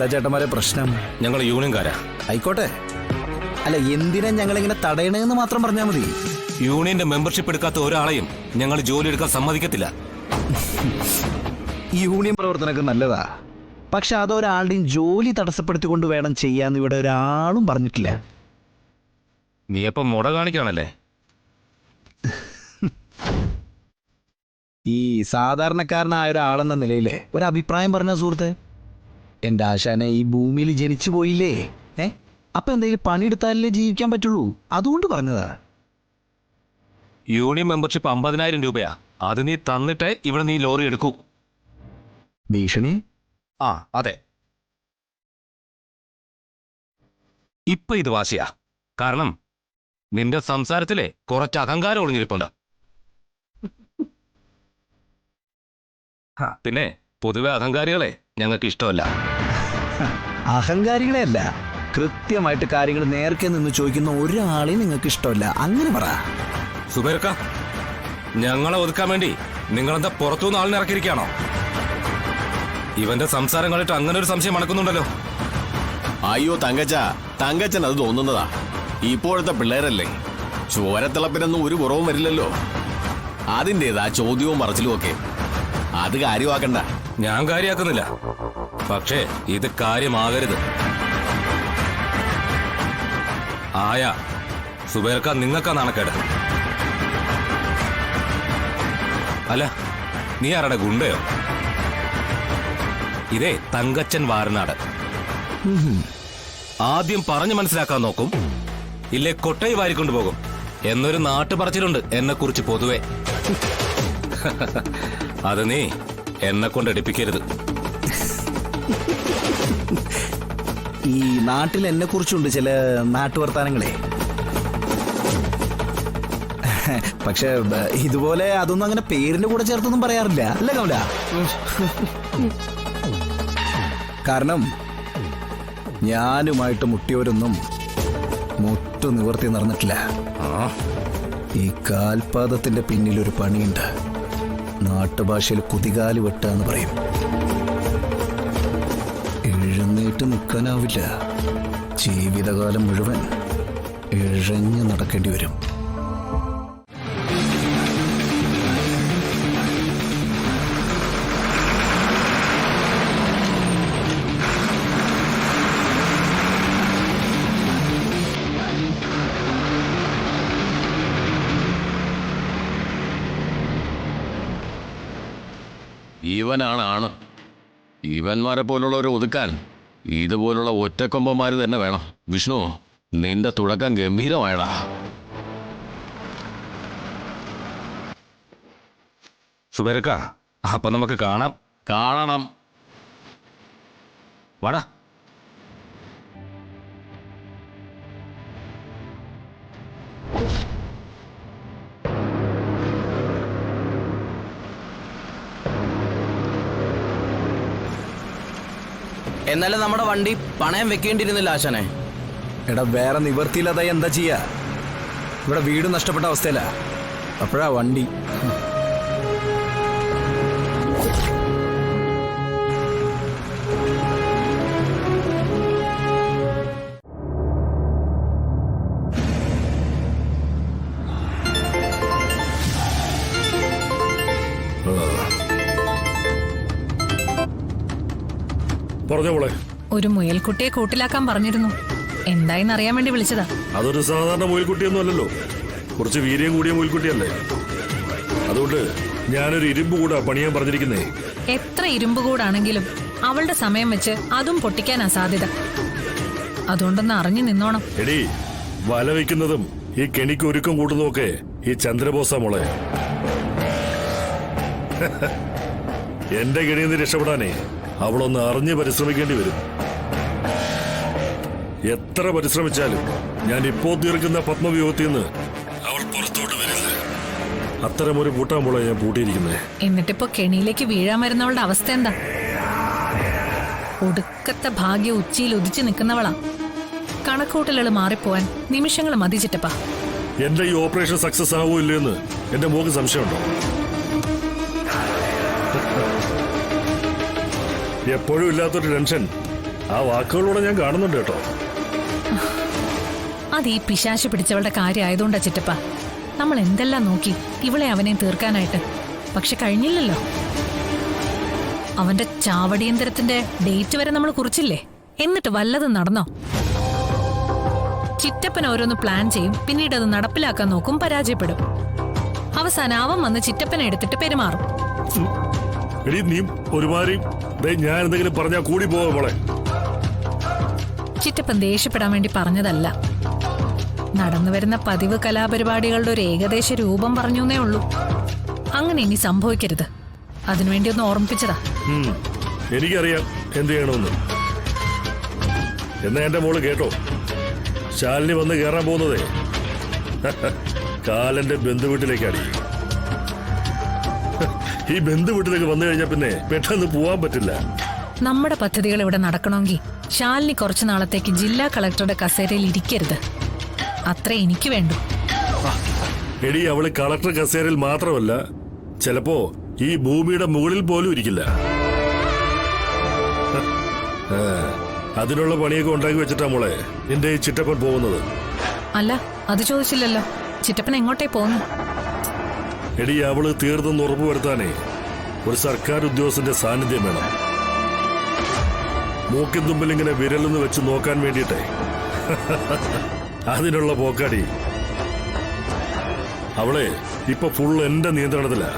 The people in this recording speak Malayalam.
എന്താ ചേട്ടന്മാരെ പ്രശ്നം? ഞങ്ങൾ യൂണിയൻകാരാ. ആയിക്കോട്ടെ. അല്ല, എന്തിനാ ഞങ്ങളിങ്ങനെ തടയണെന്ന് മാത്രം പറഞ്ഞാൽ മതി. യൂണിയന്റെ മെമ്പർഷിപ്പ് എടുക്കാത്ത ഒരാളെയും ഞങ്ങൾ ജോലി എടുക്കാൻ സമ്മതിക്കത്തില്ല. യൂണിയൻ പ്രവർത്തനമൊക്കെ നല്ലതാ, പക്ഷെ അതൊരാളുടെയും ജോലി തടസ്സപ്പെടുത്തിക്കൊണ്ട് വേണം ചെയ്യാന്ന് ഇവിടെ ഒരാളും പറഞ്ഞിട്ടില്ല. നീ അപ്പം മുട കാണിക്കാണല്ലേ? ഈ സാധാരണക്കാരനായ ഒരാളെന്ന നിലയിലെ ഒരഭിപ്രായം പറഞ്ഞ സുഹൃത്തെ, എൻ്റെ ആശാനെ ഈ ഭൂമിയിൽ ജനിച്ചു പോയില്ലേ, അപ്പൊ എന്തെങ്കിലും പണിയെടുത്താലേ ജീവിക്കാൻ പറ്റുള്ളൂ, അതുകൊണ്ട് പറഞ്ഞതാ. യൂണിയൻ മെമ്പർഷിപ്പ് 50,000 രൂപയാ. അത് നീ തന്നിട്ടേ ഇവിടെ നീ ലോറി എടുക്കൂ. ഭീഷണി? ആ, അതെ. ഇപ്പൊ ഇത് വാശിയാ. കാരണം നിന്റെ സംസാരത്തിലെ കുറച്ച് അഹങ്കാരം ഒളിഞ്ഞിരിപ്പുണ്ട്. പിന്നെ പൊതുവെ അഹങ്കാരികളെ ഞങ്ങൾക്ക് ഇഷ്ടമല്ല. അഹങ്കാരികളെ അല്ല, കൃത്യമായിട്ട് കാര്യങ്ങൾ നേർക്കെ നിന്ന് ചോദിക്കുന്ന ഒരാളെയും നിങ്ങൾക്ക് ഇഷ്ടമല്ല, അങ്ങനെ പറ. സുബൈർക്ക, ഞങ്ങളെ ഒതുക്കാൻ വേണ്ടി നിങ്ങളെന്താ പുറത്തുനിന്ന് ആളിനെ ഇറക്കിയിരിക്കുകയാണോ? ഇവന്റെ സംസാരം കണ്ടിട്ട് അങ്ങനെ ഒരു സംശയം മണക്കുന്നുണ്ടല്ലോ. അയ്യോ തങ്കച്ചൻ അത് തോന്നുന്നതാ. ഇപ്പോഴത്തെ പിള്ളേരല്ലേ, ചോരത്തിളപ്പിനൊന്നും ഒരു കുറവും വരില്ലല്ലോ. അതിൻ്റെതാ ചോദ്യവും പറച്ചിലും ഒക്കെ. അത് കാര്യമാക്കണ്ട. ഞാൻ കാര്യമാക്കുന്നില്ല, പക്ഷേ ഇത് കാര്യമാകരുത്. ആയാ സുബൈർക്ക, നിങ്ങൾക്കാ നാണക്കേട്. അല്ല, നീ ആരുടെ ഗുണ്ടയോ? ഇതേ തങ്കച്ചൻ വാരനാട്. ആദ്യം പറഞ്ഞു മനസ്സിലാക്കാൻ നോക്കും, ഇല്ലേ കൊട്ടൈ വാരിക്കൊണ്ടുപോകും എന്നൊരു നാട്ടുപറച്ചിലുണ്ട് എന്നെ കുറിച്ച് പൊതുവെ. അത് നീ എന്നെ കൊണ്ട് എടുപ്പിക്കരുത്. ഈ നാട്ടിൽ എന്നെ കുറിച്ചുണ്ട് ചില നാട്ടുവർത്താനങ്ങളെ, പക്ഷെ ഇതുപോലെ അതൊന്നും അങ്ങനെ പേരിന്റെ കൂടെ ചേർത്തൊന്നും പറയാറില്ല, അല്ലേ കമല? കാരണം ഞാനുമായിട്ട് മുട്ടിയവരൊന്നും മുട്ടു നിവർത്തി നടന്നിട്ടില്ല. ഈ കാൽപാദത്തിന്റെ പിന്നിലൊരു പണിയുണ്ട്. നാട്ടുഭാഷയിൽ കുതികാല് വെട്ടുക എന്ന് പറയും. എഴുന്നേറ്റ് നിൽക്കാനാവില്ല, ജീവിതകാലം മുഴുവൻ ഇഴഞ്ഞു നടക്കേണ്ടി വരും. ഇവനാണ് ആണ്. ഇവന്മാരെ പോലുള്ളവരെ ഒതുക്കാൻ ഇതുപോലുള്ള ഒറ്റക്കൊമ്പന്മാര് തന്നെ വേണം. വിഷ്ണു, നിന്റെ തുടക്കം ഗംഭീരമായടാ. സുബൈർക്ക, അപ്പൊ നമുക്ക് കാണണം. വാടാ. എന്നാലും നമ്മുടെ വണ്ടി പണയം വെക്കേണ്ടിയിരുന്നില്ല ആശാനെ. എടാ, വേറെ നിവർത്തിയില്ലാതായി എന്താ ചെയ്യാ? ഇവിടെ വീട് നഷ്ടപ്പെട്ട അവസ്ഥയില, അപ്പോഴാ വണ്ടി. ഒരു മുയൽക്കുട്ടിയെ കൂട്ടിലാക്കാൻ പറഞ്ഞിരുന്നു. എന്തായെന്ന് അറിയാൻ വേണ്ടി വിളിച്ചതാ. അതൊരു സാധാരണ മുയൽക്കുട്ടിയൊന്നും അല്ലല്ലോ, കുറച്ച് വീര്യം കൂടിയ മുയൽക്കുട്ടിയല്ലേ. അതുകൊണ്ട് ഞാനൊരു ഇരുമ്പ് കൂടാ പണിയാൻ പറഞ്ഞിരിക്കുന്നേ. എത്ര ഇരുമ്പ് കൂടാണെങ്കിലും അവളുടെ സമയം വെച്ച് അതും പൊട്ടിക്കാനാ സാധ്യത. അതുകൊണ്ടൊന്ന് അറിഞ്ഞു നിന്നോണം. എടി, വല വയ്ക്കുന്നതും ഈ കെണിക്ക് ഒരുക്കം കൂട്ടുന്നതൊക്കെ ഈ ചന്ദ്രബോസ മോളെ. എന്റെ കെണിയിൽ നിന്ന് രക്ഷപ്പെടാനേ അവളൊന്ന് അറിഞ്ഞ് പരിശ്രമിക്കേണ്ടി വരും. എത്ര പരിശ്രമിച്ചാലും ഞാൻ ഇപ്പോ തീർക്കുന്ന പത്മവ്യൂഹത്തിൽ നിന്ന് അവൾ പുറത്തോട്ട് വരില്ല. അത്തരമൊരു കൂട്ടാമ്പോളെ ഞാൻ പൂട്ടിയിരിക്കുന്നത്. എന്നിട്ടിപ്പോ കെണിയിലേക്ക് വീഴാൻ വരുന്നവളുടെ അവസ്ഥ എന്താ? ഒടുക്കത്തെ ഭാഗ്യം ഉച്ചിയിൽ ഉദിച്ചു നിൽക്കുന്നവളാ. കണക്കൂട്ടലുകൾ മാറിപ്പോവാൻ നിമിഷങ്ങൾ മതി ചിറ്റപ്പാ. എന്റെ ഈ ഓപ്പറേഷൻ സക്സസ് ആവോ ഇല്ലെന്ന് എന്റെ മോക്ക് സംശയമുണ്ടോ? എപ്പോഴും ഇല്ലാത്തൊരു ടെൻഷൻ ആ വാക്കുകളിലൂടെ ഞാൻ കാണുന്നുണ്ട് കേട്ടോ. അത് ഈ പിശാശ് പിടിച്ചവളുടെ കാര്യമായതുകൊണ്ടാ ചിറ്റപ്പ. നമ്മൾ എന്തെല്ലാം നോക്കി ഇവളെ അവനെ തീർക്കാനായിട്ട്, പക്ഷെ കഴിഞ്ഞില്ലല്ലോ. അവന്റെ ചാവടിയന്തരത്തിന്റെ ഡേറ്റ് വരെ നമ്മൾ കുറിച്ചില്ലേ? എന്നിട്ട് വല്ലതും നടന്നോ? ചിറ്റപ്പൻ ഓരോന്ന് പ്ലാൻ ചെയ്യും, പിന്നീട് അത് നടപ്പിലാക്കാൻ നോക്കും, പരാജയപ്പെടും. അവസാനം അവൻ വന്ന് ചിറ്റപ്പനെ എടുത്തിട്ട് പെരുമാറും. എടി നീ ഒരുമാതിരി ഞാൻ എന്തെങ്കിലും പറഞ്ഞാൽ കൂടി പോവാ മോളെ. ചിറ്റപ്പൻ ദേഷ്യപ്പെടാൻ വേണ്ടി പറഞ്ഞതല്ല. നടന്നു വരുന്ന പതിവ് കലാപരിപാടികളുടെ ഒരു ഏകദേശ രൂപം പറഞ്ഞേ ഉള്ളൂ. അങ്ങനെ ഇനി സംഭവിക്കരുത്, അതിനുവേണ്ടി ഒന്ന് ഓർമ്മിപ്പിച്ചതാ. എനിക്കറിയാം എന്ത് ചെയ്യണമെന്ന്. എന്നാ എന്റെ മോള് കേട്ടോ, ശാലിനി വന്ന് കയറാൻ പോകുന്നതേ കാലന്റെ ബന്ധുവീട്ടിലേക്കാണ്. ഈ ബന്ധുവീട്ടിലേക്ക് വന്നു കഴിഞ്ഞാൽ പിന്നെ പെട്ടെന്ന് പോവാൻ പറ്റില്ല. നമ്മുടെ പദ്ധതികൾ ഇവിടെ നടക്കണമെങ്കിൽ ശാലിനി കുറച്ചു നാളത്തേക്ക് ജില്ലാ കളക്ടറുടെ കസേരയിൽ ഇരിക്കരുത്. അത്രേ എനിക്ക് വേണ്ടു. എടി, അവള് കളക്ടർ കസേരയിൽ മാത്രമല്ല, ചിലപ്പോ ഈ ഭൂമിയുടെ മുകളിൽ പോലും ഇരിക്കില്ല. അതിനുള്ള പണിയൊക്കെ ഉണ്ടാക്കി വെച്ചിട്ടാ മോളെ നിന്റെ ഈ ചിറ്റപ്പൻ പോകുന്നത്. അല്ല, അത് ചോദിച്ചില്ലല്ലോ. ചിറ്റപ്പൻ എങ്ങോട്ടേ പോന്നു? എടി, അവള് തീർന്നെന്ന് ഉറപ്പുവരുത്താനേ ഒരു സർക്കാർ ഉദ്യോഗസ്ഥന്റെ സാന്നിധ്യം വേണം. മൂക്കിൻ തുമ്പിൽ ഇങ്ങനെ വിരലെന്ന് വെച്ച് നോക്കാൻ വേണ്ടിയിട്ടേ. അതിനുള്ള പോക്കാടി. അവളെ ഇപ്പൊ ഫുൾ എന്റെ നിയന്ത്രണത്തിലാ.